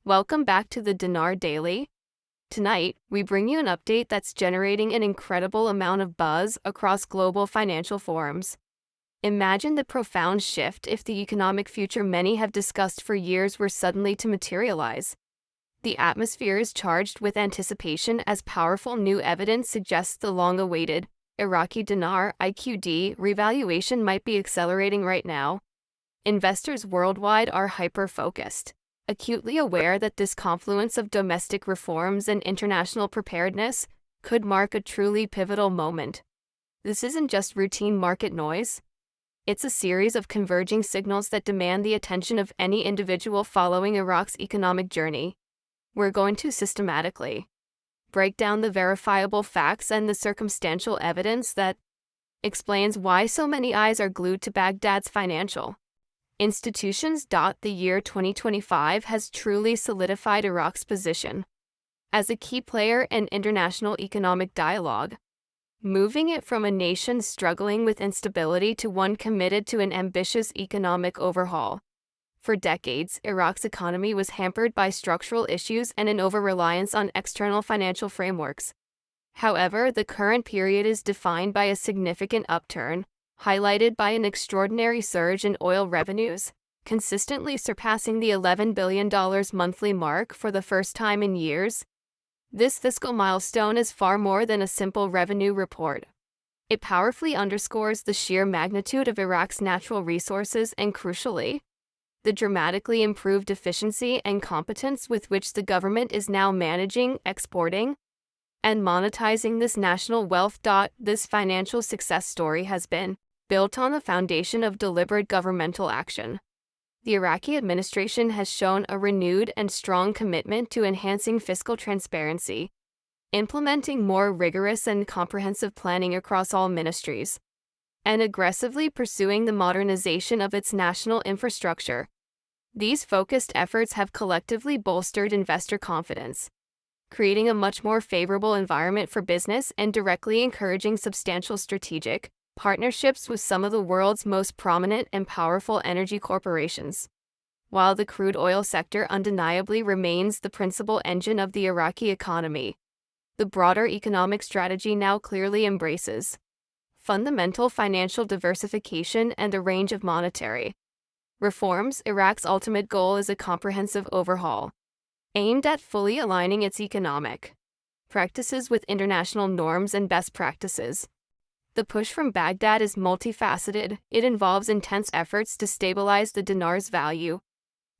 Welcome back to the Dinar Daily. Tonight, we bring you an update that's generating an incredible amount of buzz across global financial forums. Imagine the profound shift if the economic future many have discussed for years were suddenly to materialize. The atmosphere is charged with anticipation as powerful new evidence suggests the long-awaited Iraqi Dinar IQD revaluation might be accelerating right now. Investors worldwide are hyper-focused, acutely aware that this confluence of domestic reforms and international preparedness could mark a truly pivotal moment. This isn't just routine market noise. It's a series of converging signals that demand the attention of any individual following Iraq's economic journey. We're going to systematically break down the verifiable facts and the circumstantial evidence that explains why so many eyes are glued to Baghdad's financial institutions. The year 2025 has truly solidified Iraq's position as a key player in international economic dialogue, moving it from a nation struggling with instability to one committed to an ambitious economic overhaul. For decades, Iraq's economy was hampered by structural issues and an over-reliance on external financial frameworks. However, the current period is defined by a significant upturn, highlighted by an extraordinary surge in oil revenues, consistently surpassing the $11 billion monthly mark for the first time in years. This fiscal milestone is far more than a simple revenue report. It powerfully underscores the sheer magnitude of Iraq's natural resources and, crucially, the dramatically improved efficiency and competence with which the government is now managing, exporting, and monetizing this national wealth. This financial success story has been built on the foundation of deliberate governmental action. The Iraqi administration has shown a renewed and strong commitment to enhancing fiscal transparency, implementing more rigorous and comprehensive planning across all ministries, and aggressively pursuing the modernization of its national infrastructure. These focused efforts have collectively bolstered investor confidence, creating a much more favorable environment for business and directly encouraging substantial strategic partnerships with some of the world's most prominent and powerful energy corporations. While the crude oil sector undeniably remains the principal engine of the Iraqi economy, the broader economic strategy now clearly embraces fundamental financial diversification and a range of monetary reforms. Iraq's ultimate goal is a comprehensive overhaul, aimed at fully aligning its economic practices with international norms and best practices. The push from Baghdad is multifaceted. It involves intense efforts to stabilize the dinar's value,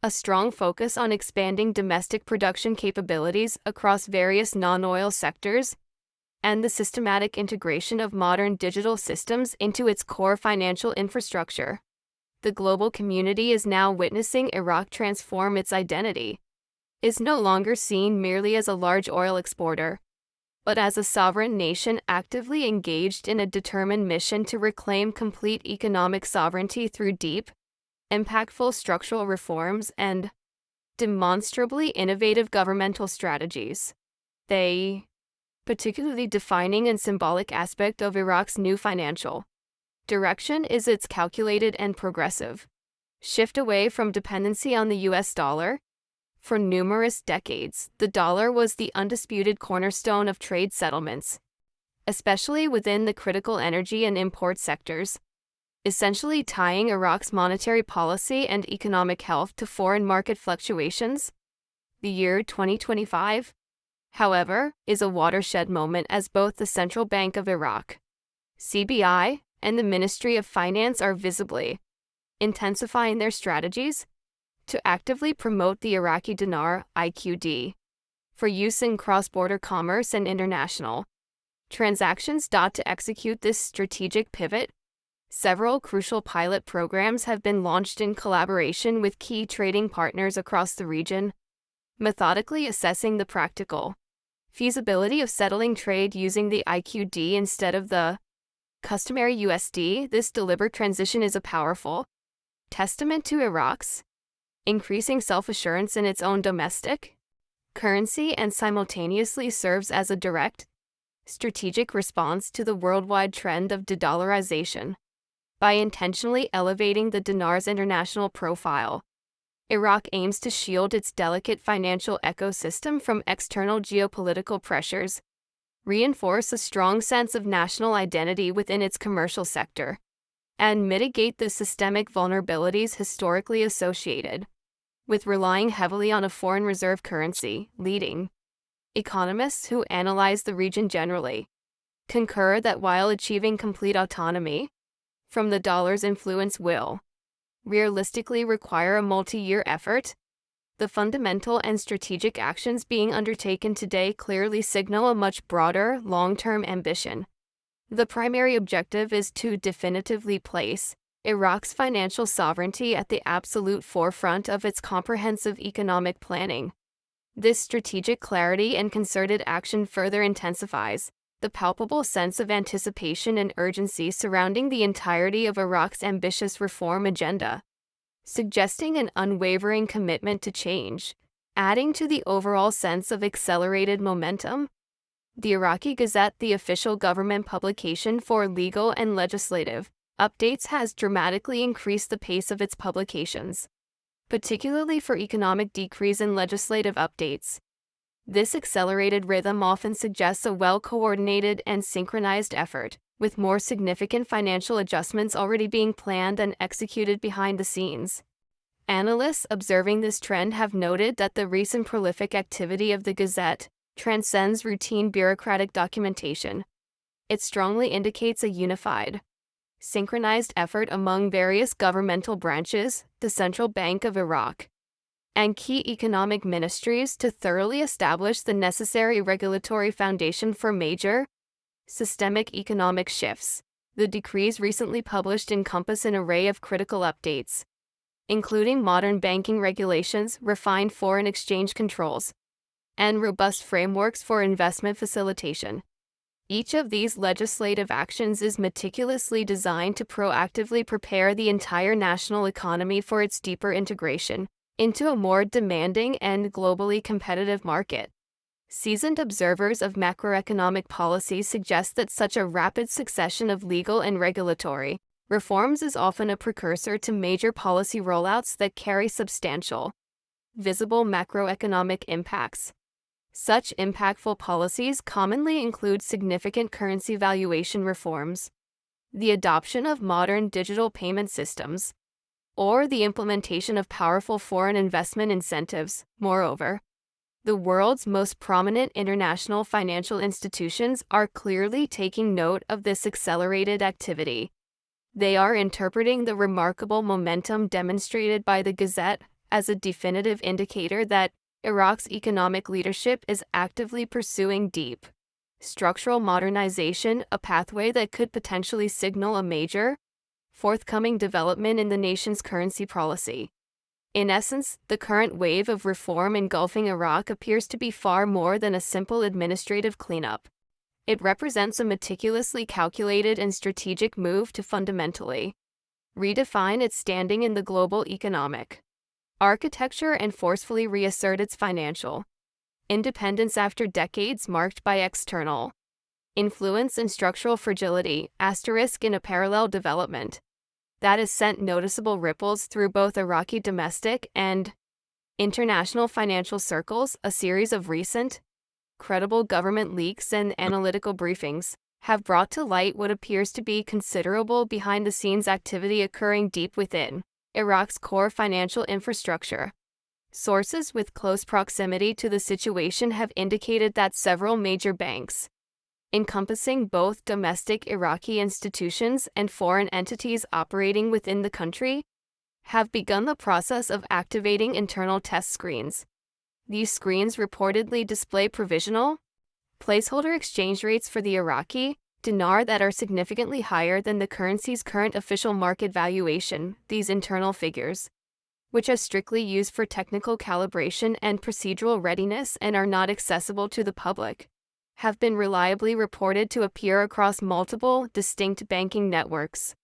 a strong focus on expanding domestic production capabilities across various non-oil sectors, and the systematic integration of modern digital systems into its core financial infrastructure. The global community is now witnessing Iraq transform its identity. Is no longer seen merely as a large oil exporter, but as a sovereign nation actively engaged in a determined mission to reclaim complete economic sovereignty through deep, impactful structural reforms and demonstrably innovative governmental strategies. The particularly defining and symbolic aspect of Iraq's new financial direction is its calculated and progressive shift away from dependency on the US dollar. For numerous decades, the dollar was the undisputed cornerstone of trade settlements, especially within the critical energy and import sectors, essentially tying Iraq's monetary policy and economic health to foreign market fluctuations. The year 2025, however, is a watershed moment as both the Central Bank of Iraq, CBI, and the Ministry of Finance are visibly intensifying their strategies to actively promote the Iraqi Dinar IQD for use in cross-border commerce and international transactions. To execute this strategic pivot, several crucial pilot programs have been launched in collaboration with key trading partners across the region, methodically assessing the practical feasibility of settling trade using the IQD instead of the customary USD. This deliberate transition is a powerful testament to Iraq's increasing self-assurance in its own domestic currency and simultaneously serves as a direct, strategic response to the worldwide trend of de-dollarization. By intentionally elevating the dinar's international profile, Iraq aims to shield its delicate financial ecosystem from external geopolitical pressures, reinforce a strong sense of national identity within its commercial sector, and mitigate the systemic vulnerabilities historically associated with relying heavily on a foreign reserve currency. Leading economists who analyze the region generally concur that while achieving complete autonomy from the dollar's influence will realistically require a multi-year effort, the fundamental and strategic actions being undertaken today clearly signal a much broader, long-term ambition. The primary objective is to definitively place Iraq's financial sovereignty at the absolute forefront of its comprehensive economic planning. This strategic clarity and concerted action further intensifies the palpable sense of anticipation and urgency surrounding the entirety of Iraq's ambitious reform agenda, suggesting an unwavering commitment to change. Adding to the overall sense of accelerated momentum, the Iraqi Gazette, the official government publication for legal and legislative updates, has dramatically increased the pace of its publications, particularly for economic decrees and legislative updates. This accelerated rhythm often suggests a well-coordinated and synchronized effort, with more significant financial adjustments already being planned and executed behind the scenes. Analysts observing this trend have noted that the recent prolific activity of the Gazette transcends routine bureaucratic documentation. It strongly indicates a unified, synchronized effort among various governmental branches, the Central Bank of Iraq, and key economic ministries to thoroughly establish the necessary regulatory foundation for major, systemic economic shifts. The decrees recently published encompass an array of critical updates, including modern banking regulations, refined foreign exchange controls, and robust frameworks for investment facilitation. Each of these legislative actions is meticulously designed to proactively prepare the entire national economy for its deeper integration into a more demanding and globally competitive market. Seasoned observers of macroeconomic policy suggest that such a rapid succession of legal and regulatory reforms is often a precursor to major policy rollouts that carry substantial, visible macroeconomic impacts. Such impactful policies commonly include significant currency valuation reforms, the adoption of modern digital payment systems, or the implementation of powerful foreign investment incentives. Moreover, the world's most prominent international financial institutions are clearly taking note of this accelerated activity. They are interpreting the remarkable momentum demonstrated by the Gazette as a definitive indicator that Iraq's economic leadership is actively pursuing deep structural modernization, a pathway that could potentially signal a major, forthcoming development in the nation's currency policy. In essence, the current wave of reform engulfing Iraq appears to be far more than a simple administrative cleanup. It represents a meticulously calculated and strategic move to fundamentally redefine its standing in the global economic architecture and forcefully reassert its financial independence after decades marked by external influence and structural fragility, in a parallel development that has sent noticeable ripples through both Iraqi domestic and international financial circles. A series of recent, credible government leaks and analytical briefings have brought to light what appears to be considerable behind-the-scenes activity occurring deep within Iraq's core financial infrastructure. Sources with close proximity to the situation have indicated that several major banks, encompassing both domestic Iraqi institutions and foreign entities operating within the country, have begun the process of activating internal test screens. These screens reportedly display provisional, placeholder exchange rates for the Iraqi dinar that are significantly higher than the currency's current official market valuation. These internal figures, which are strictly used for technical calibration and procedural readiness and are not accessible to the public, have been reliably reported to appear across multiple, distinct banking networks.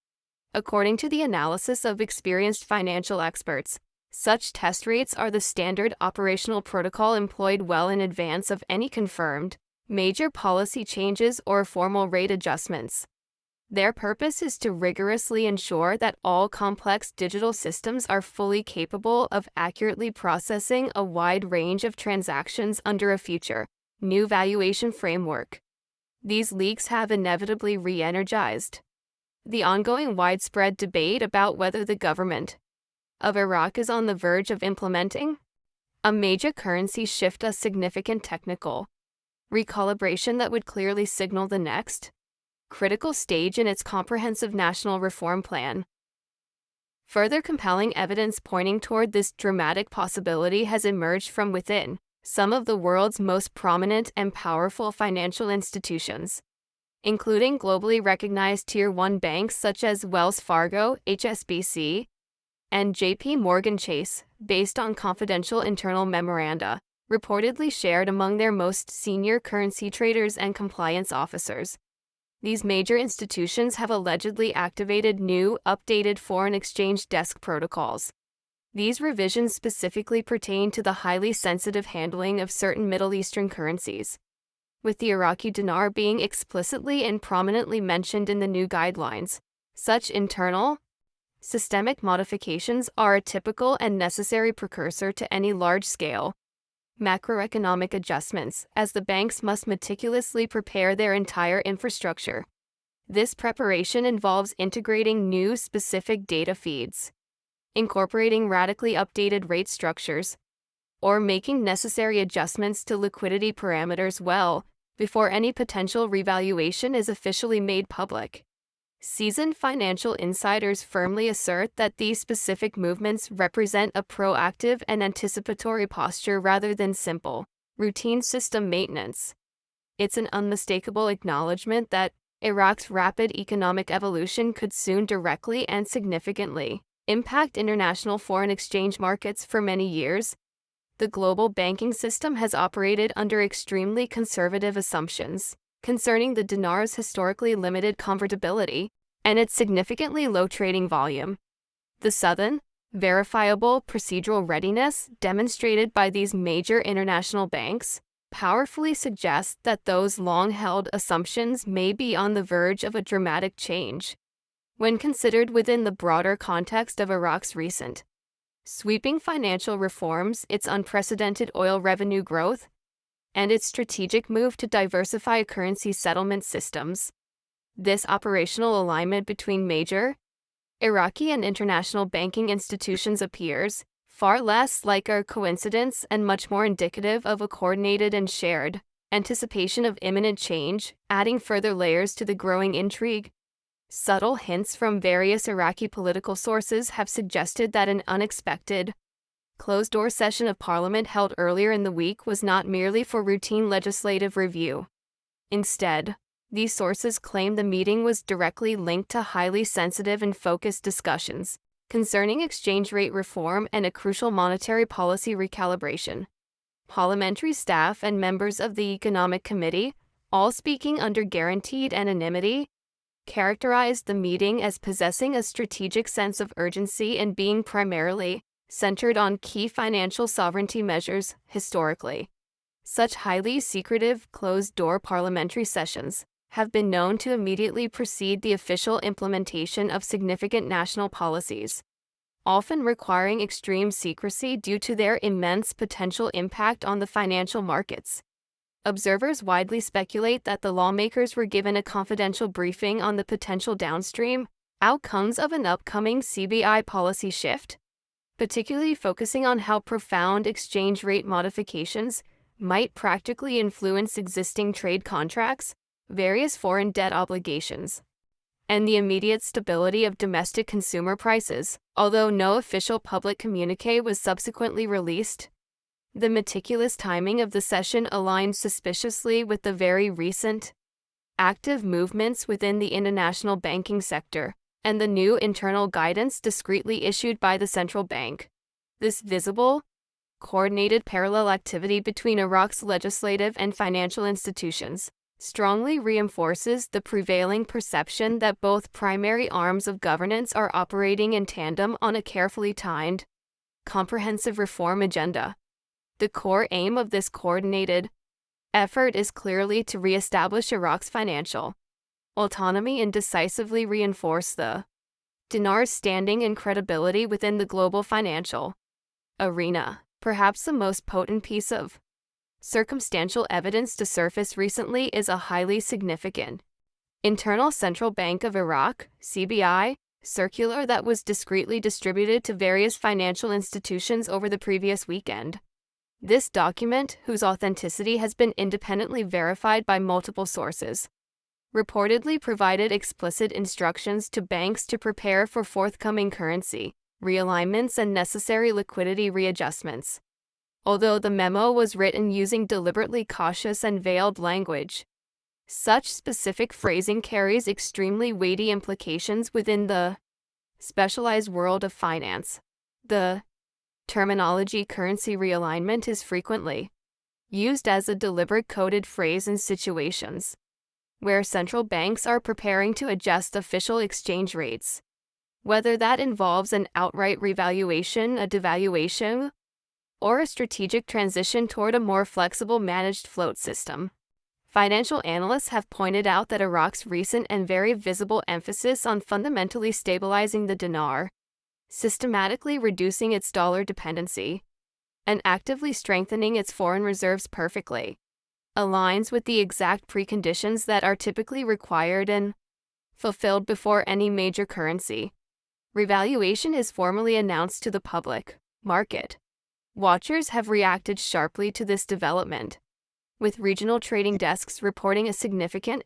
According to the analysis of experienced financial experts, such test rates are the standard operational protocol employed well in advance of any confirmed major policy changes or formal rate adjustments. Their purpose is to rigorously ensure that all complex digital systems are fully capable of accurately processing a wide range of transactions under a future, new valuation framework. These leaks have inevitably re-energized the ongoing widespread debate about whether the government of Iraq is on the verge of implementing a major currency shift, a significant technical recalibration that would clearly signal the next critical stage in its comprehensive national reform plan. Further compelling evidence pointing toward this dramatic possibility has emerged from within some of the world's most prominent and powerful financial institutions, including globally recognized Tier 1 banks such as Wells Fargo, HSBC, and JP Morgan Chase, based on confidential internal memoranda reportedly shared among their most senior currency traders and compliance officers. These major institutions have allegedly activated new, updated foreign exchange desk protocols. These revisions specifically pertain to the highly sensitive handling of certain Middle Eastern currencies, with the Iraqi dinar being explicitly and prominently mentioned in the new guidelines. Such internal, systemic modifications are a typical and necessary precursor to any large-scale macroeconomic adjustments, as the banks must meticulously prepare their entire infrastructure. This preparation involves integrating new specific data feeds, incorporating radically updated rate structures, or making necessary adjustments to liquidity parameters well before any potential revaluation is officially made public. Seasoned financial insiders firmly assert that these specific movements represent a proactive and anticipatory posture rather than simple, routine system maintenance. It's an unmistakable acknowledgement that Iraq's rapid economic evolution could soon directly and significantly impact international foreign exchange markets. For many years, the global banking system has operated under extremely conservative assumptions concerning the dinar's historically limited convertibility and its significantly low trading volume. The sudden, verifiable procedural readiness demonstrated by these major international banks powerfully suggests that those long-held assumptions may be on the verge of a dramatic change. When considered within the broader context of Iraq's recent sweeping financial reforms, its unprecedented oil revenue growth, and its strategic move to diversify currency settlement systems, this operational alignment between major Iraqi and international banking institutions appears far less like a coincidence and much more indicative of a coordinated and shared anticipation of imminent change, adding further layers to the growing intrigue. Subtle hints from various Iraqi political sources have suggested that an unexpected, closed-door session of parliament held earlier in the week was not merely for routine legislative review. Instead, these sources claim the meeting was directly linked to highly sensitive and focused discussions concerning exchange rate reform and a crucial monetary policy recalibration. Parliamentary staff and members of the Economic Committee, all speaking under guaranteed anonymity, characterized the meeting as possessing a strategic sense of urgency and being primarily centered on key financial sovereignty measures. Historically, such highly secretive, closed-door parliamentary sessions have been known to immediately precede the official implementation of significant national policies, often requiring extreme secrecy due to their immense potential impact on the financial markets. Observers widely speculate that the lawmakers were given a confidential briefing on the potential downstream outcomes of an upcoming CBI policy shift, particularly focusing on how profound exchange rate modifications might practically influence existing trade contracts, various foreign debt obligations, and the immediate stability of domestic consumer prices. Although no official public communique was subsequently released, the meticulous timing of the session aligned suspiciously with the very recent, active movements within the international banking sector and the new internal guidance discreetly issued by the central bank. This visible, coordinated parallel activity between Iraq's legislative and financial institutions strongly reinforces the prevailing perception that both primary arms of governance are operating in tandem on a carefully timed, comprehensive reform agenda. The core aim of this coordinated effort is clearly to re-establish Iraq's financial autonomy and decisively reinforce the dinar's standing and credibility within the global financial arena. Perhaps the most potent piece of circumstantial evidence to surface recently is a highly significant internal Central Bank of Iraq (CBI) circular that was discreetly distributed to various financial institutions over the previous weekend. This document, whose authenticity has been independently verified by multiple sources, reportedly provided explicit instructions to banks to prepare for forthcoming currency realignments and necessary liquidity readjustments. Although the memo was written using deliberately cautious and veiled language, such specific phrasing carries extremely weighty implications within the specialized world of finance. The terminology currency realignment is frequently used as a deliberate coded phrase in situations where central banks are preparing to adjust official exchange rates, whether that involves an outright revaluation, a devaluation, or a strategic transition toward a more flexible managed float system. Financial analysts have pointed out that Iraq's recent and very visible emphasis on fundamentally stabilizing the dinar, systematically reducing its dollar dependency, and actively strengthening its foreign reserves perfectly aligns with the exact preconditions that are typically required and fulfilled before any major currency revaluation is formally announced to the public market. Watchers have reacted sharply to this development, with regional trading desks reporting a significant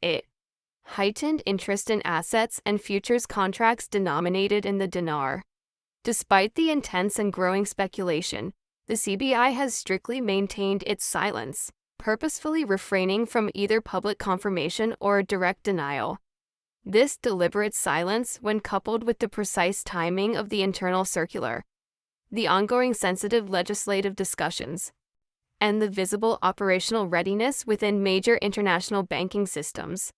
heightened interest in assets and futures contracts denominated in the dinar. Despite the intense and growing speculation, the CBI has strictly maintained its silence, purposefully refraining from either public confirmation or direct denial. This deliberate silence, when coupled with the precise timing of the internal circular, the ongoing sensitive legislative discussions, and the visible operational readiness within major international banking systems,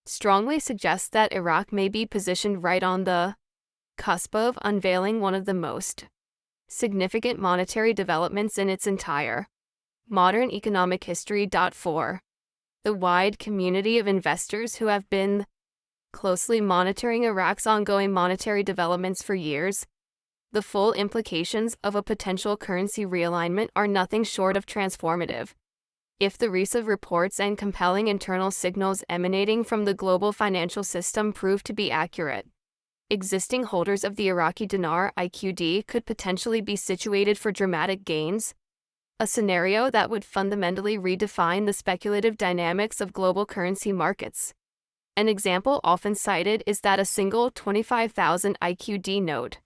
strongly suggests that Iraq may be positioned right on the cusp of unveiling one of the most significant monetary developments in its entire modern economic history. For the wide community of investors who have been closely monitoring Iraq's ongoing monetary developments for years, the full implications of a potential currency realignment are nothing short of transformative. If the recent reports and compelling internal signals emanating from the global financial system prove to be accurate, existing holders of the Iraqi Dinar IQD could potentially be situated for dramatic gains, a scenario that would fundamentally redefine the speculative dynamics of global currency markets. An example often cited is that a single 25,000 IQD note,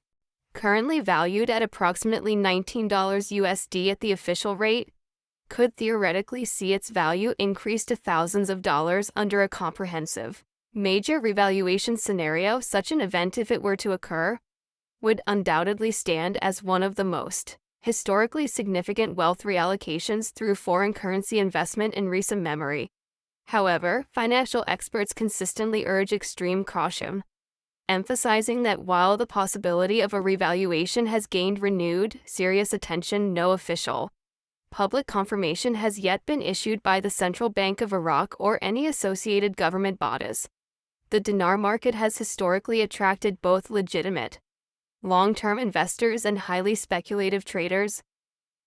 currently valued at approximately $19 USD at the official rate, could theoretically see its value increase to thousands of dollars under a comprehensive major revaluation scenario. Such an event, if it were to occur, would undoubtedly stand as one of the most historically significant wealth reallocations through foreign currency investment in recent memory. However, financial experts consistently urge extreme caution, emphasizing that while the possibility of a revaluation has gained renewed, serious attention, no official public confirmation has yet been issued by the Central Bank of Iraq or any associated government bodies. The dinar market has historically attracted both legitimate, long-term investors and highly speculative traders,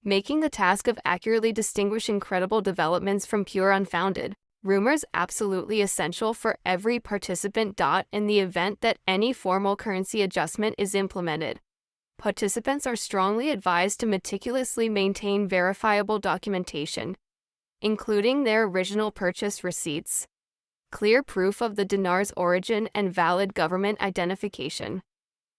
making the task of accurately distinguishing credible developments from pure unfounded rumors absolutely essential for every participant. In the event that any formal currency adjustment is implemented, participants are strongly advised to meticulously maintain verifiable documentation, including their original purchase receipts, clear proof of the dinar's origin, and valid government identification.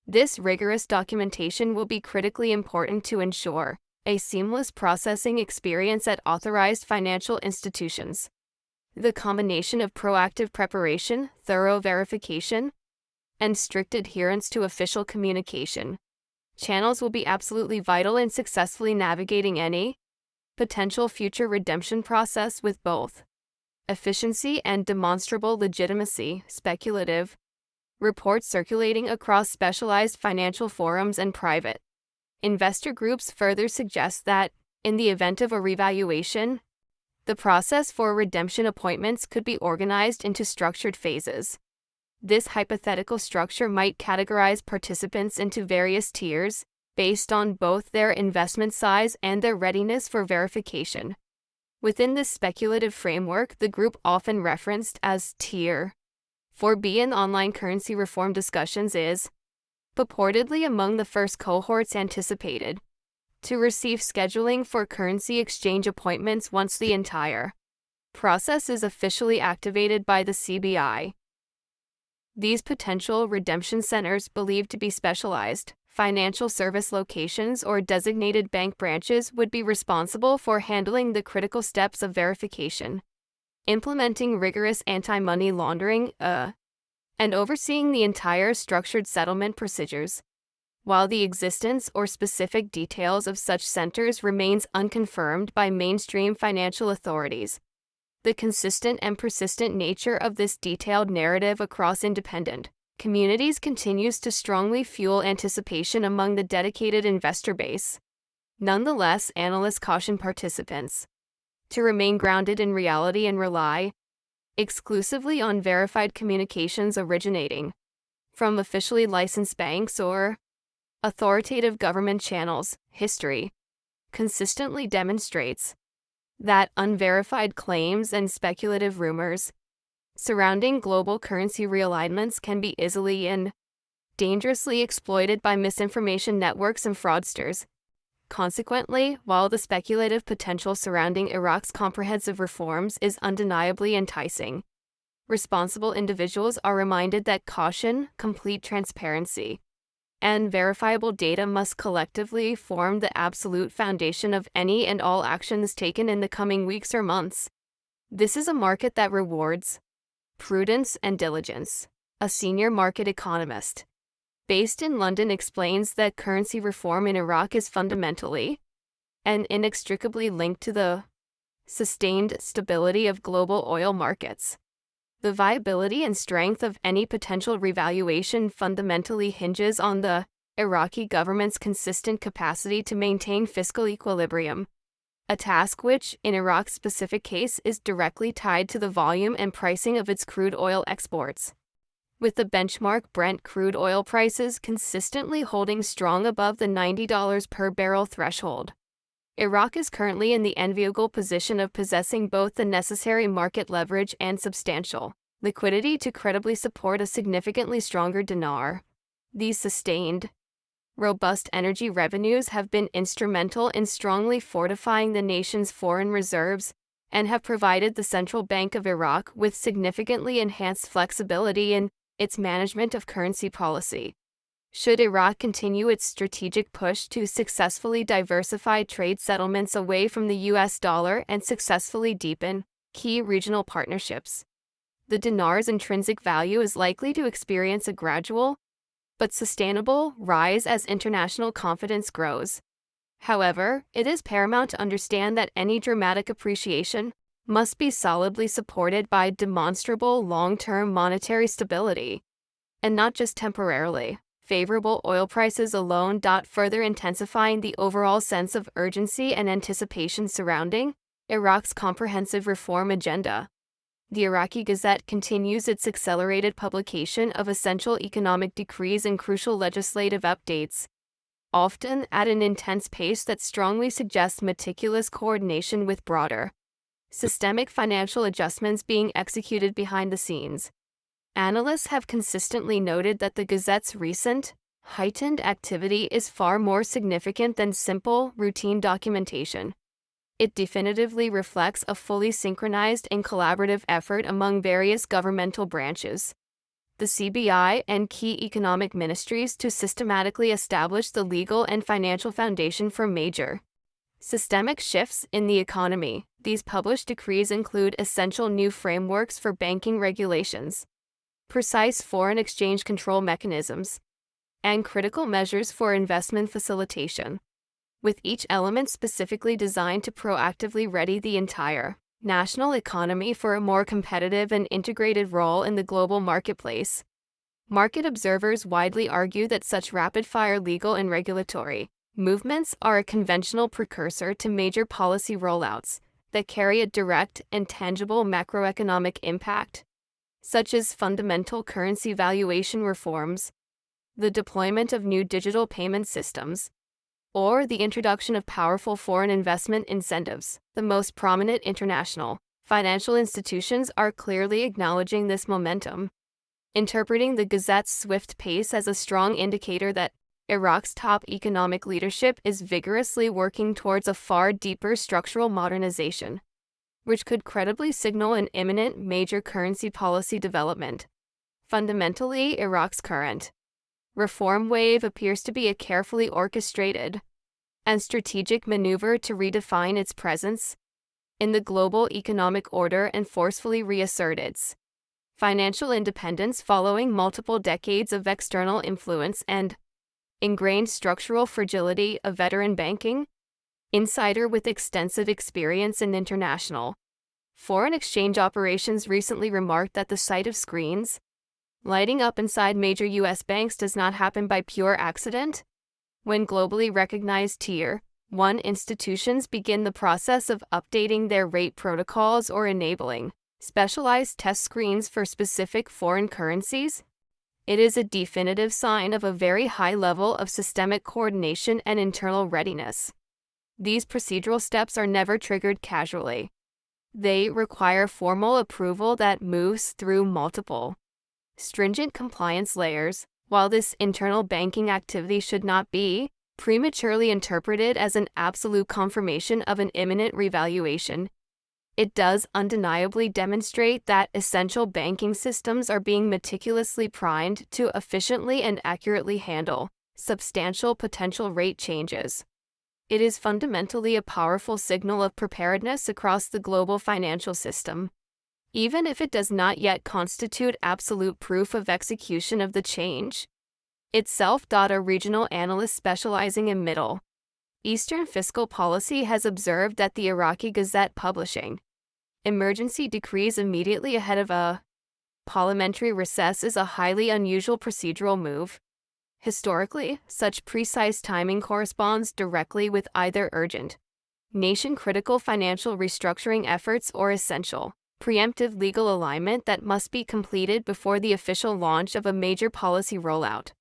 This rigorous documentation will be critically important to ensure a seamless processing experience at authorized financial institutions. The combination of proactive preparation, thorough verification, and strict adherence to official communication channels will be absolutely vital in successfully navigating any potential future redemption process with both efficiency and demonstrable legitimacy. Speculative reports circulating across specialized financial forums and private investor groups further suggest that, in the event of a revaluation, the process for redemption appointments could be organized into structured phases. This hypothetical structure might categorize participants into various tiers based on both their investment size and their readiness for verification. Within this speculative framework, the group often referenced as Tier 4B in online currency reform discussions is purportedly among the first cohorts anticipated to receive scheduling for currency exchange appointments once the entire process is officially activated by the CBI. These potential redemption centers, believed to be specialized financial service locations or designated bank branches, would be responsible for handling the critical steps of verification, implementing rigorous anti-money laundering, and overseeing the entire structured settlement procedures. While the existence or specific details of such centers remains unconfirmed by mainstream financial authorities, the consistent and persistent nature of this detailed narrative across independent communities continues to strongly fuel anticipation among the dedicated investor base. Nonetheless, analysts caution participants to remain grounded in reality and rely exclusively on verified communications originating from officially licensed banks or authoritative government channels. History consistently demonstrates that unverified claims and speculative rumors surrounding global currency realignments can be easily and dangerously exploited by misinformation networks and fraudsters. Consequently, while the speculative potential surrounding Iraq's comprehensive reforms is undeniably enticing, responsible individuals are reminded that caution, complete transparency, and verifiable data must collectively form the absolute foundation of any and all actions taken in the coming weeks or months. This is a market that rewards prudence and diligence. A senior market economist based in London explains that currency reform in Iraq is fundamentally and inextricably linked to the sustained stability of global oil markets. The viability and strength of any potential revaluation fundamentally hinges on the Iraqi government's consistent capacity to maintain fiscal equilibrium, a task which, in Iraq's specific case, is directly tied to the volume and pricing of its crude oil exports. With the benchmark Brent crude oil prices consistently holding strong above the $90 per barrel threshold, Iraq is currently in the enviable position of possessing both the necessary market leverage and substantial liquidity to credibly support a significantly stronger dinar. These sustained, robust energy revenues have been instrumental in strongly fortifying the nation's foreign reserves and have provided the Central Bank of Iraq with significantly enhanced flexibility in its management of currency policy. Should Iraq continue its strategic push to successfully diversify trade settlements away from the US dollar and successfully deepen key regional partnerships, the dinar's intrinsic value is likely to experience a gradual but sustainable rise as international confidence grows. However, it is paramount to understand that any dramatic appreciation must be solidly supported by demonstrable long-term monetary stability, and not just temporarily favorable oil prices alone. Further intensifying the overall sense of urgency and anticipation surrounding Iraq's comprehensive reform agenda. The Iraqi Gazette continues its accelerated publication of essential economic decrees and crucial legislative updates, often at an intense pace that strongly suggests meticulous coordination with broader, systemic financial adjustments being executed behind the scenes. Analysts have consistently noted that the Gazette's recent, heightened activity is far more significant than simple, routine documentation. It definitively reflects a fully synchronized and collaborative effort among various governmental branches, the CBI, and key economic ministries to systematically establish the legal and financial foundation for major systemic shifts in the economy. These published decrees include essential new frameworks for banking regulations, precise foreign exchange control mechanisms, and critical measures for investment facilitation, with each element specifically designed to proactively ready the entire national economy for a more competitive and integrated role in the global marketplace. Market observers widely argue that such rapid-fire legal and regulatory movements are a conventional precursor to major policy rollouts that carry a direct and tangible macroeconomic impact. such as fundamental currency valuation reforms, the deployment of new digital payment systems, or the introduction of powerful foreign investment incentives. The most prominent international financial institutions are clearly acknowledging this momentum, interpreting the Gazette's swift pace as a strong indicator that Iraq's top economic leadership is vigorously working towards a far deeper structural modernization, which could credibly signal an imminent major currency policy development. Fundamentally, Iraq's current reform wave appears to be a carefully orchestrated and strategic maneuver to redefine its presence in the global economic order and forcefully reassert its financial independence following multiple decades of external influence and ingrained structural fragility. A veteran banking insider with extensive experience in international foreign exchange operations recently remarked that the sight of screens lighting up inside major U.S. banks does not happen by pure accident. When globally recognized Tier 1 institutions begin the process of updating their rate protocols or enabling specialized test screens for specific foreign currencies, it is a definitive sign of a very high level of systemic coordination and internal readiness. These procedural steps are never triggered casually. They require formal approval that moves through multiple stringent compliance layers. While this internal banking activity should not be prematurely interpreted as an absolute confirmation of an imminent revaluation, it does undeniably demonstrate that essential banking systems are being meticulously primed to efficiently and accurately handle substantial potential rate changes. It is fundamentally a powerful signal of preparedness across the global financial system, even if it does not yet constitute absolute proof of execution of the change itself. A regional analyst specializing in Middle Eastern fiscal policy has observed that the Iraqi Gazette publishing emergency decrees immediately ahead of a parliamentary recess is a highly unusual procedural move. Historically, such precise timing corresponds directly with either urgent, nation-critical financial restructuring efforts or essential preemptive legal alignment that must be completed before the official launch of a major policy rollout.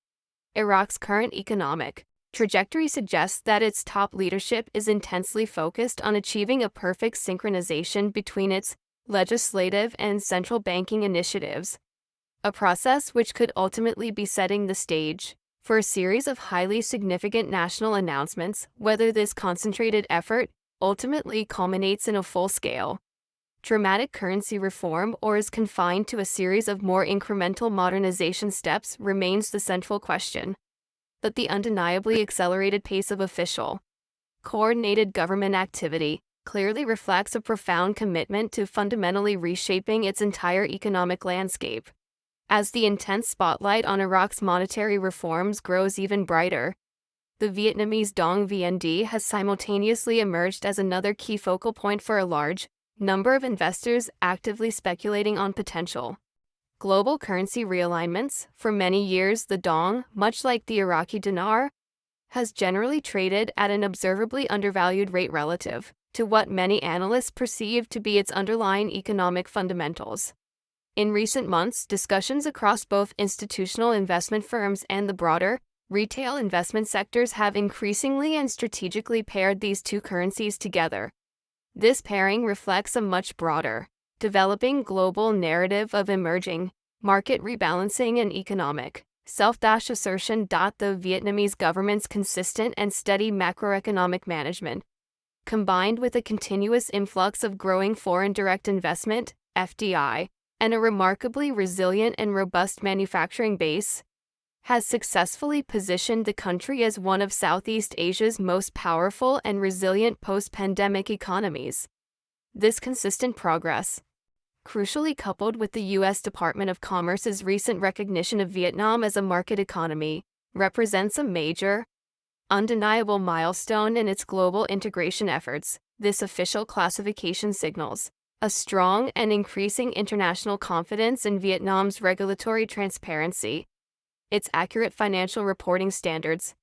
Iraq's current economic trajectory suggests that its top leadership is intensely focused on achieving a perfect synchronization between its legislative and central banking initiatives, a process which could ultimately be setting the stage for a series of highly significant national announcements. Whether this concentrated effort ultimately culminates in a full-scale dramatic currency reform or is confined to a series of more incremental modernization steps remains the central question. But the undeniably accelerated pace of official, coordinated government activity clearly reflects a profound commitment to fundamentally reshaping its entire economic landscape. As the intense spotlight on Iraq's monetary reforms grows even brighter, the Vietnamese Dong VND has simultaneously emerged as another key focal point for a large number of investors actively speculating on potential global currency realignments. For many years, the dong, much like the Iraqi dinar, has generally traded at an observably undervalued rate relative to what many analysts perceive to be its underlying economic fundamentals. In recent months, discussions across both institutional investment firms and the broader retail investment sectors have increasingly and strategically paired these two currencies together. This pairing reflects a much broader, developing global narrative of emerging market rebalancing and economic self-assertion. The Vietnamese government's consistent and steady macroeconomic management, combined with a continuous influx of growing foreign direct investment, FDI, and a remarkably resilient and robust manufacturing base, has successfully positioned the country as one of Southeast Asia's most powerful and resilient post-pandemic economies. This consistent progress, crucially coupled with the U.S. Department of Commerce's recent recognition of Vietnam as a market economy, represents a major, undeniable milestone in its global integration efforts. This official classification signals a strong and increasing international confidence in Vietnam's regulatory transparency, its accurate financial reporting standards,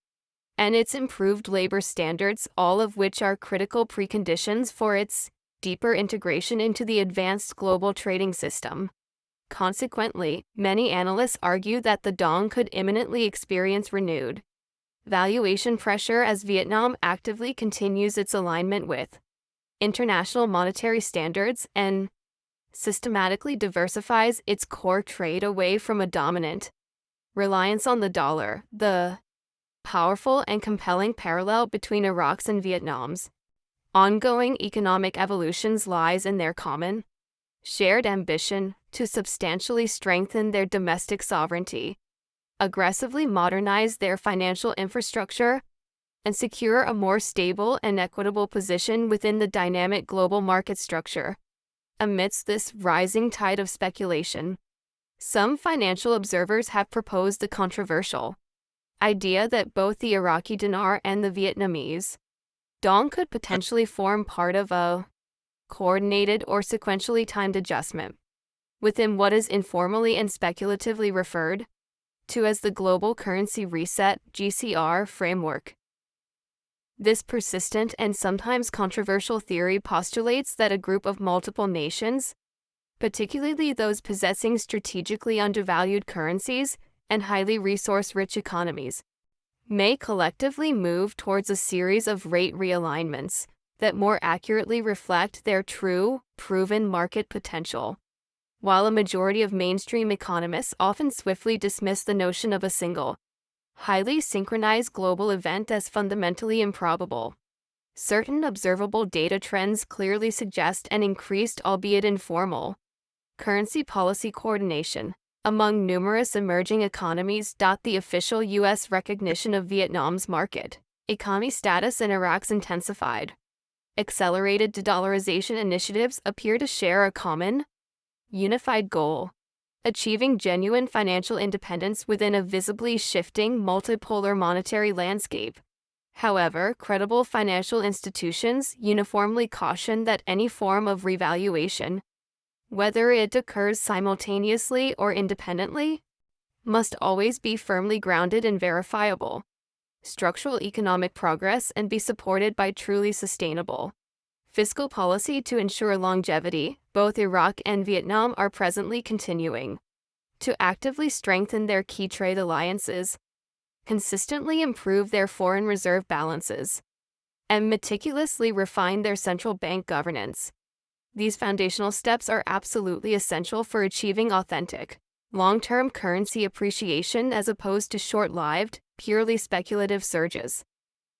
and its improved labor standards, all of which are critical preconditions for its deeper integration into the advanced global trading system. Consequently, many analysts argue that the dong could imminently experience renewed valuation pressure as Vietnam actively continues its alignment with international monetary standards and systematically diversifies its core trade away from a dominant reliance on the dollar. The powerful and compelling parallel between Iraq's and Vietnam's ongoing economic evolutions lies in their common, shared ambition to substantially strengthen their domestic sovereignty, aggressively modernize their financial infrastructure, and secure a more stable and equitable position within the dynamic global market structure. Amidst this rising tide of speculation, some financial observers have proposed the controversial idea that both the Iraqi dinar and the Vietnamese dong could potentially form part of a coordinated or sequentially timed adjustment within what is informally and speculatively referred to as the Global Currency Reset (GCR) framework. This persistent and sometimes controversial theory postulates that a group of multiple nations, particularly those possessing strategically undervalued currencies and highly resource-rich economies, may collectively move towards a series of rate realignments that more accurately reflect their true, proven market potential. While a majority of mainstream economists often swiftly dismiss the notion of a single, highly synchronized global event as fundamentally improbable, certain observable data trends clearly suggest an increased, albeit informal, currency policy coordination among numerous emerging economies. The official U.S. recognition of Vietnam's market economy status and Iraq's intensified, accelerated de-dollarization initiatives appear to share a common, unified goal: achieving genuine financial independence within a visibly shifting multipolar monetary landscape. However, credible financial institutions uniformly caution that any form of revaluation, whether it occurs simultaneously or independently, must always be firmly grounded in verifiable structural economic progress and be supported by truly sustainable fiscal policy to ensure longevity. Both Iraq and Vietnam are presently continuing to actively strengthen their key trade alliances, consistently improve their foreign reserve balances, and meticulously refine their central bank governance. These foundational steps are absolutely essential for achieving authentic, long-term currency appreciation as opposed to short-lived, purely speculative surges.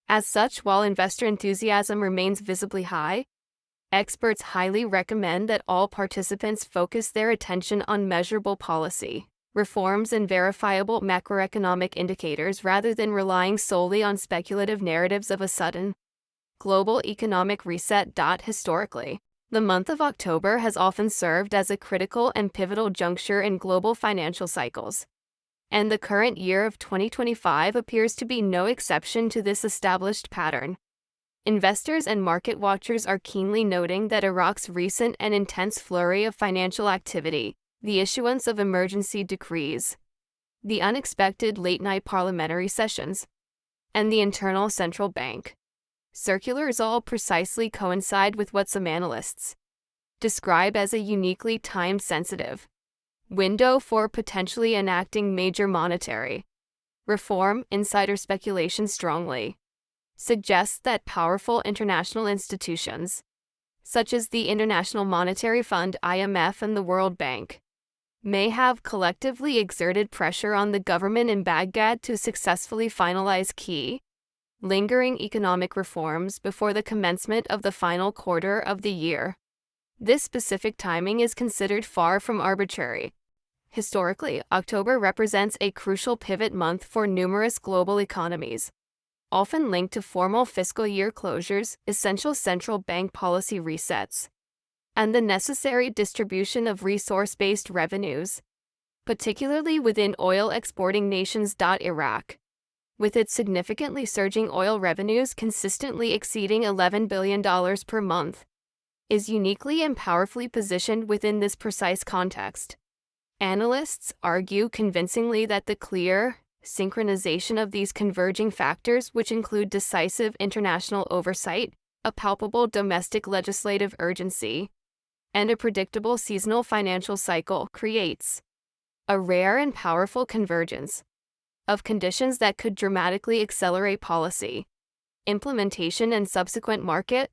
As such, while investor enthusiasm remains visibly high, experts highly recommend that all participants focus their attention on measurable policy reforms and verifiable macroeconomic indicators rather than relying solely on speculative narratives of a sudden global economic reset. Historically, the month of October has often served as a critical and pivotal juncture in global financial cycles, and the current year of 2025 appears to be no exception to this established pattern. Investors and market watchers are keenly noting that Iraq's recent and intense flurry of financial activity, the issuance of emergency decrees, the unexpected late-night parliamentary sessions, and the internal central bank circulars all precisely coincide with what some analysts describe as a uniquely time-sensitive window for potentially enacting major monetary reform. Insider speculation strongly suggests that powerful international institutions, such as the International Monetary Fund (IMF) and the World Bank, may have collectively exerted pressure on the government in Baghdad to successfully finalize key, lingering economic reforms before the commencement of the final quarter of the year. This specific timing is considered far from arbitrary. Historically, October represents a crucial pivot month for numerous global economies, often linked to formal fiscal year closures, essential central bank policy resets, and the necessary distribution of resource-based revenues, particularly within oil-exporting nations. Iraq, with its significantly surging oil revenues consistently exceeding $11 billion per month, is uniquely and powerfully positioned within this precise context. Analysts argue convincingly that the clear synchronization of these converging factors, which include decisive international oversight, a palpable domestic legislative urgency, and a predictable seasonal financial cycle creates a rare and powerful convergence of conditions that could dramatically accelerate policy implementation and subsequent market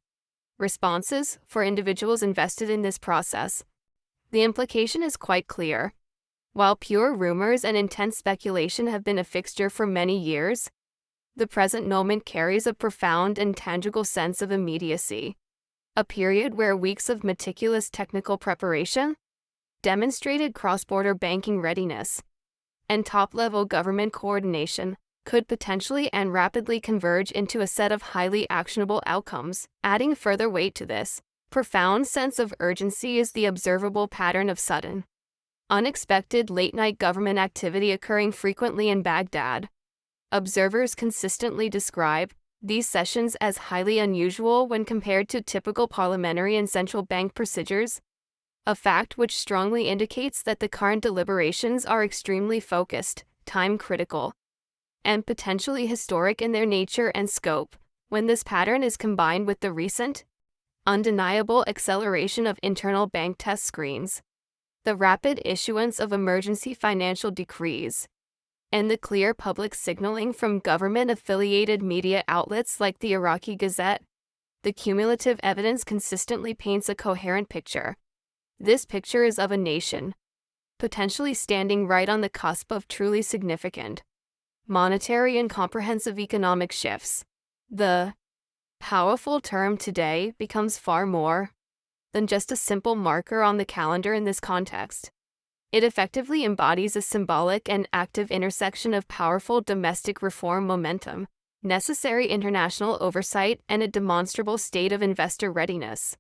responses for individuals invested in this process. The implication is quite clear. While pure rumors and intense speculation have been a fixture for many years, the present moment carries a profound and tangible sense of immediacy. A period where weeks of meticulous technical preparation, demonstrated cross-border banking readiness, and top-level government coordination could potentially and rapidly converge into a set of highly actionable outcomes. Adding further weight to this profound sense of urgency is the observable pattern of sudden, unexpected late-night government activity occurring frequently in Baghdad. Observers consistently describe these sessions as highly unusual when compared to typical parliamentary and central bank procedures, a fact which strongly indicates that the current deliberations are extremely focused, time-critical, and potentially historic in their nature and scope. When this pattern is combined with the recent, undeniable acceleration of internal bank test screens, the rapid issuance of emergency financial decrees, and the clear public signaling from government-affiliated media outlets like the Iraqi Gazette, the cumulative evidence consistently paints a coherent picture. This picture is of a nation, potentially standing right on the cusp of truly significant, monetary and comprehensive economic shifts. The powerful term today becomes far more than just a simple marker on the calendar in this context. It effectively embodies a symbolic and active intersection of powerful domestic reform momentum, necessary international oversight, and a demonstrable state of investor readiness.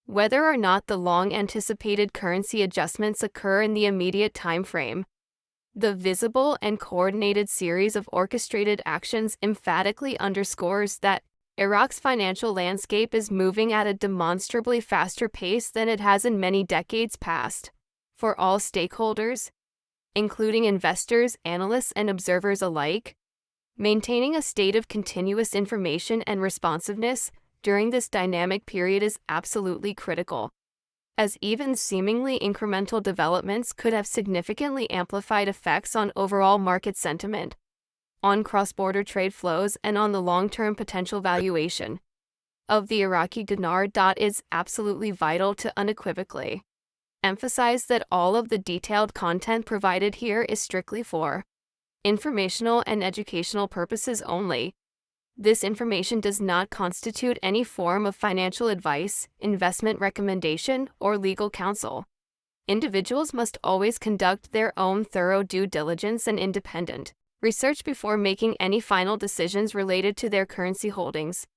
Whether or not the long-anticipated currency adjustments occur in the immediate time frame, the visible and coordinated series of orchestrated actions emphatically underscores that Iraq's financial landscape is moving at a demonstrably faster pace than it has in many decades past. For all stakeholders, including investors, analysts, and observers alike, maintaining a state of continuous information and responsiveness during this dynamic period is absolutely critical, as even seemingly incremental developments could have significantly amplified effects on overall market sentiment, on cross-border trade flows, and on the long-term potential valuation of the Iraqi dinar. It is absolutely vital to unequivocally emphasize that all of the detailed content provided here is strictly for informational and educational purposes only. This information does not constitute any form of financial advice, investment recommendation, or legal counsel. Individuals must always conduct their own thorough due diligence and independent research before making any final decisions related to their currency holdings,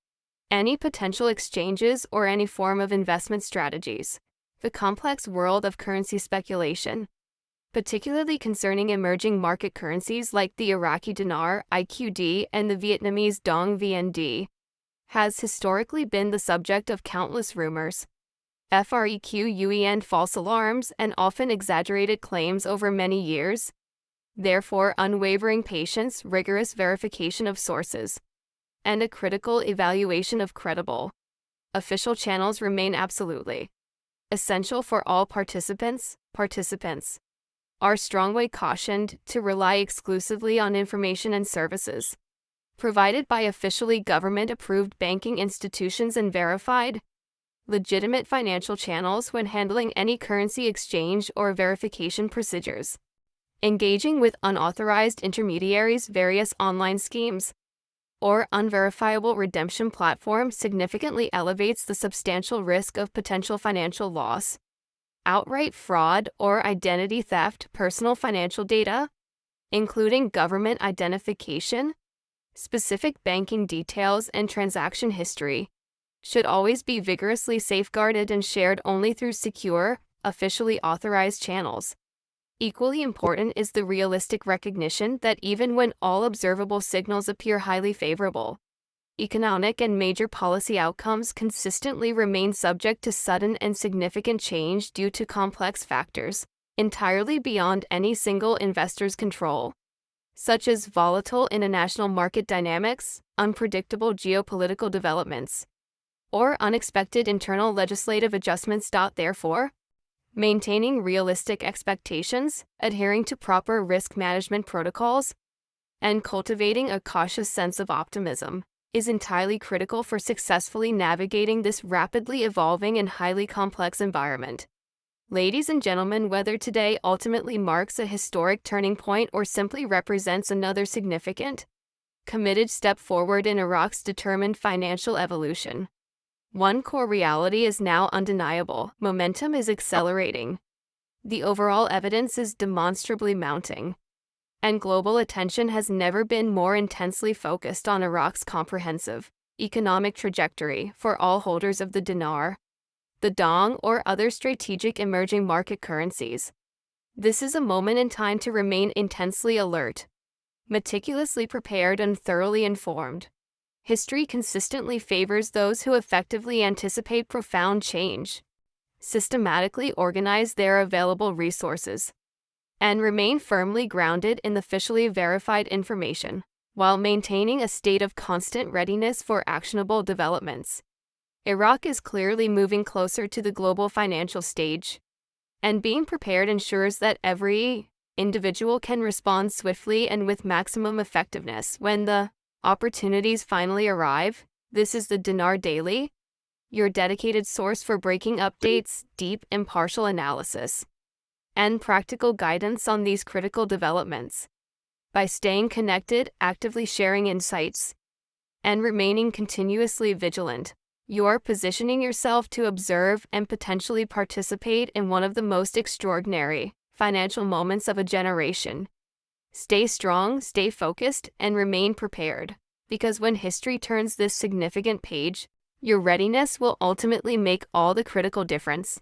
any potential exchanges, or any form of investment strategies. The complex world of currency speculation, particularly concerning emerging market currencies like the Iraqi dinar (IQD) and the Vietnamese dong (VND), has historically been the subject of countless rumors, frequent false alarms, and often exaggerated claims over many years. Therefore, unwavering patience, rigorous verification of sources, and a critical evaluation of credible official channels remain absolutely essential for all participants are strongly cautioned to rely exclusively on information and services provided by officially government-approved banking institutions and verified, legitimate financial channels when handling any currency exchange or verification procedures. Engaging with unauthorized intermediaries, various online schemes, or unverifiable redemption platform significantly elevates the substantial risk of potential financial loss, outright fraud, or identity theft. Personal financial data, including government identification, specific banking details, and transaction history, should always be vigorously safeguarded and shared only through secure, officially authorized channels. Equally important is the realistic recognition that even when all observable signals appear highly favorable, economic and major policy outcomes consistently remain subject to sudden and significant change due to complex factors entirely beyond any single investor's control, such as volatile international market dynamics, unpredictable geopolitical developments, or unexpected internal legislative adjustments. Therefore, maintaining realistic expectations, adhering to proper risk management protocols, and cultivating a cautious sense of optimism is entirely critical for successfully navigating this rapidly evolving and highly complex environment. Ladies and gentlemen, whether today ultimately marks a historic turning point or simply represents another significant, committed step forward in Iraq's determined financial evolution, one core reality is now undeniable: momentum is accelerating. The overall evidence is demonstrably mounting, and global attention has never been more intensely focused on Iraq's comprehensive economic trajectory. For all holders of the dinar, the dong, or other strategic emerging market currencies, this is a moment in time to remain intensely alert, meticulously prepared, and thoroughly informed. History consistently favors those who effectively anticipate profound change, systematically organize their available resources, and remain firmly grounded in the officially verified information, while maintaining a state of constant readiness for actionable developments. Iraq is clearly moving closer to the global financial stage, and being prepared ensures that every individual can respond swiftly and with maximum effectiveness when the opportunities finally arrive. This is the Dinar Daily, your dedicated source for breaking updates, deep, impartial analysis, and practical guidance on these critical developments. By staying connected, actively sharing insights, and remaining continuously vigilant, you are positioning yourself to observe and potentially participate in one of the most extraordinary financial moments of a generation. Stay strong, stay focused, and remain prepared, because when history turns this significant page, your readiness will ultimately make all the critical difference.